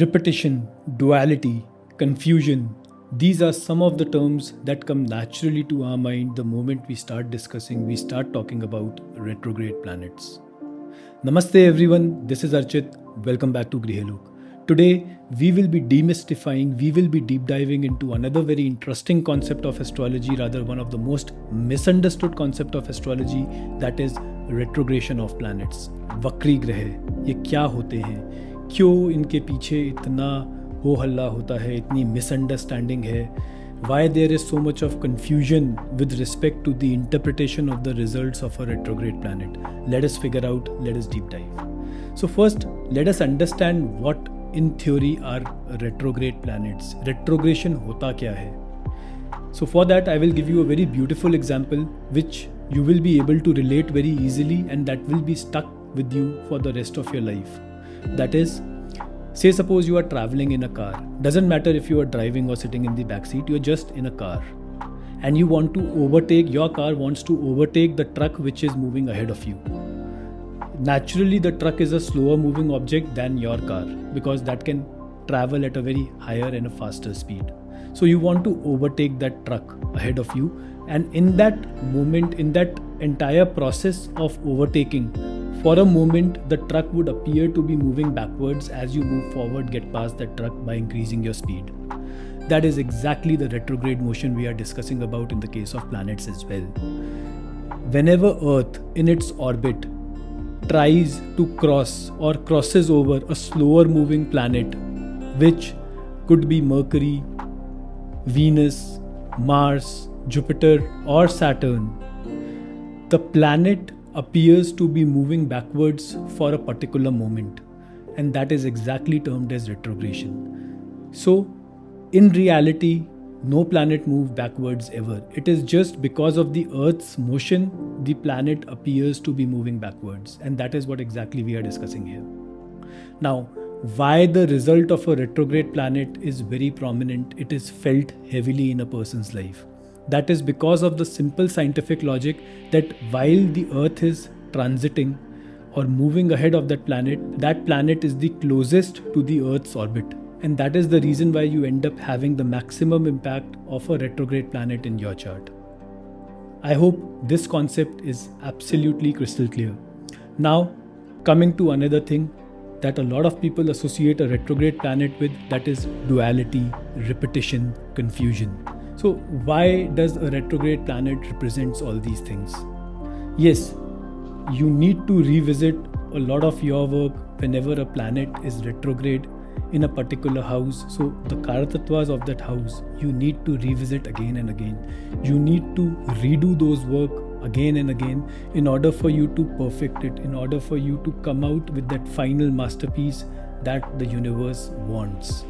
Repetition, duality, confusion, these are some of the terms that come naturally to our mind the moment we start talking about retrograde planets. Namaste everyone, this is Archit. Welcome back to Grihalok. Today, we will be demystifying, we will be deep diving into another very interesting concept of astrology, rather one of the most misunderstood concept of astrology, that is retrogression of planets. वक्री ग्रह, ये क्या होते हैं? क्यों इनके पीछे इतना हो हल्ला होता है, इतनी मिसअंडरस्टैंडिंग है? Why there is so much of confusion with respect to the interpretation of the results of a retrograde planet? Let us figure out, let us deep dive. So first, let us understand what in theory are retrograde planets. Retrogression hota kya hai? So for that, I will give you a very beautiful example which you will be able to relate very easily, and that will be stuck with you for the rest of your life. That is, say suppose you are traveling in a car. Doesn't matter if you are driving or sitting in the backseat, you are just in a car. And you want to overtake, your car wants to overtake the truck which is moving ahead of you. Naturally, the truck is a slower moving object than your car because that can travel at a very higher and a faster speed. So you want to overtake that truck ahead of you. And in that moment, in that entire process of overtaking, for a moment, the truck would appear to be moving backwards. As you move forward, get past that truck by increasing your speed. That is exactly the retrograde motion we are discussing about in the case of planets as well. Whenever Earth in its orbit tries to cross or crosses over a slower moving planet, which could be Mercury, Venus, Mars, Jupiter or Saturn, the planet appears to be moving backwards for a particular moment, and that is exactly termed as retrogression. So in reality, no planet moves backwards ever. It is just because of the Earth's motion, the planet appears to be moving backwards, and that is what exactly we are discussing here. Now, why the result of a retrograde planet is very prominent, it is felt heavily in a person's life. That is because of the simple scientific logic that while the Earth is transiting or moving ahead of that planet is the closest to the Earth's orbit. And that is the reason why you end up having the maximum impact of a retrograde planet in your chart. I hope this concept is absolutely crystal clear. Now, coming to another thing that a lot of people associate a retrograde planet with, that is duality, repetition, confusion. So why does a retrograde planet represents all these things? Yes, you need to revisit a lot of your work whenever a planet is retrograde in a particular house. So the Karakatwas of that house, you need to revisit again and again. You need to redo those work again and again in order for you to perfect it, in order for you to come out with that final masterpiece that the universe wants.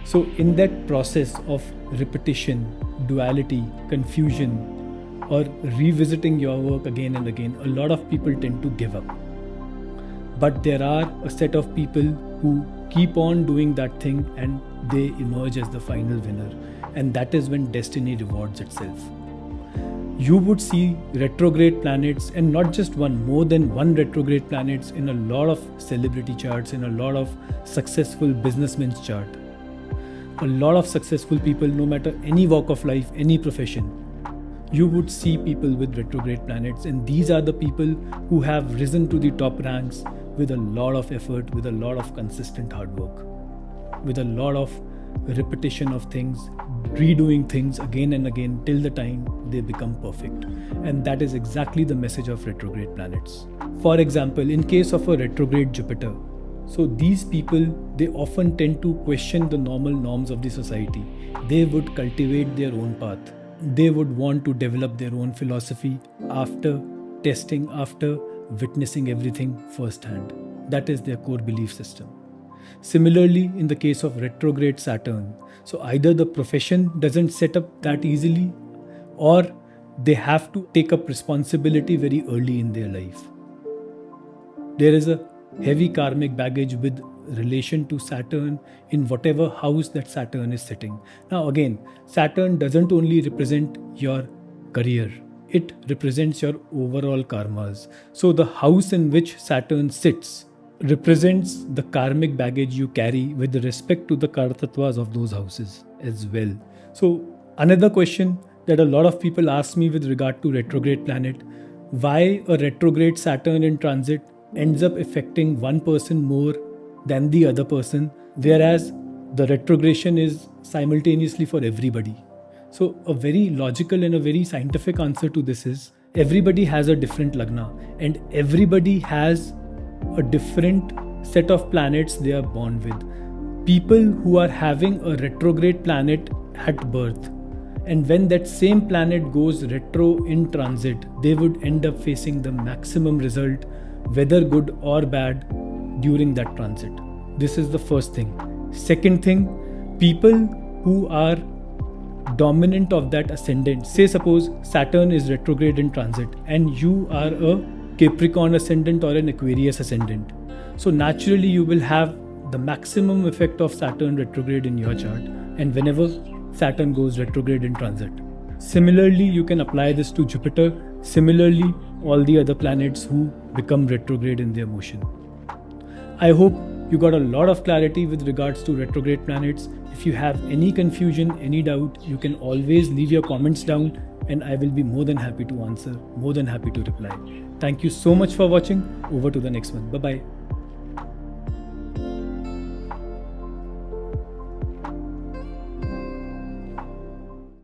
So in that process of repetition, duality, confusion, or revisiting your work again and again, a lot of people tend to give up. But there are a set of people who keep on doing that thing and they emerge as the final winner. And that is when destiny rewards itself. You would see retrograde planets, and not just one, more than one retrograde planets in a lot of celebrity charts, in a lot of successful businessmen's chart. A lot of successful people, no matter any walk of life, any profession, you would see people with retrograde planets, and these are the people who have risen to the top ranks with a lot of effort, with a lot of consistent hard work, with a lot of repetition of things, redoing things again and again till the time they become perfect. And that is exactly the message of retrograde planets. For example, in case of a retrograde Jupiter, so these people, they often tend to question the normal norms of the society. They would cultivate their own path. They would want to develop their own philosophy after testing, after witnessing everything firsthand. That is their core belief system. Similarly, in the case of retrograde Saturn, so either the profession doesn't set up that easily, or they have to take up responsibility very early in their life. There is a heavy karmic baggage with relation to Saturn in whatever house that Saturn is sitting. Now again, Saturn doesn't only represent your career, it represents your overall karmas. So the house in which Saturn sits represents the karmic baggage you carry with respect to the Karakatwas of those houses as well. So, another question that a lot of people ask me with regard to retrograde planet, why a retrograde Saturn in transit ends up affecting one person more than the other person, whereas the retrogression is simultaneously for everybody. So, a very logical and a very scientific answer to this is everybody has a different lagna and everybody has a different set of planets they are born with. People who are having a retrograde planet at birth, and when that same planet goes retro in transit, they would end up facing the maximum result, whether good or bad, during that transit. This is the first thing. Second thing, people who are dominant of that ascendant, say suppose Saturn is retrograde in transit and you are a Capricorn ascendant or an Aquarius ascendant. So naturally you will have the maximum effect of Saturn retrograde in your chart, and whenever Saturn goes retrograde in transit. Similarly, you can apply this to Jupiter. Similarly, all the other planets who become retrograde in their motion. I hope you got a lot of clarity with regards to retrograde planets. If you have any confusion, any doubt, you can always leave your comments down and I will be more than happy to answer, more than happy to reply. Thank you so much for watching. Over to the next one. Bye-bye.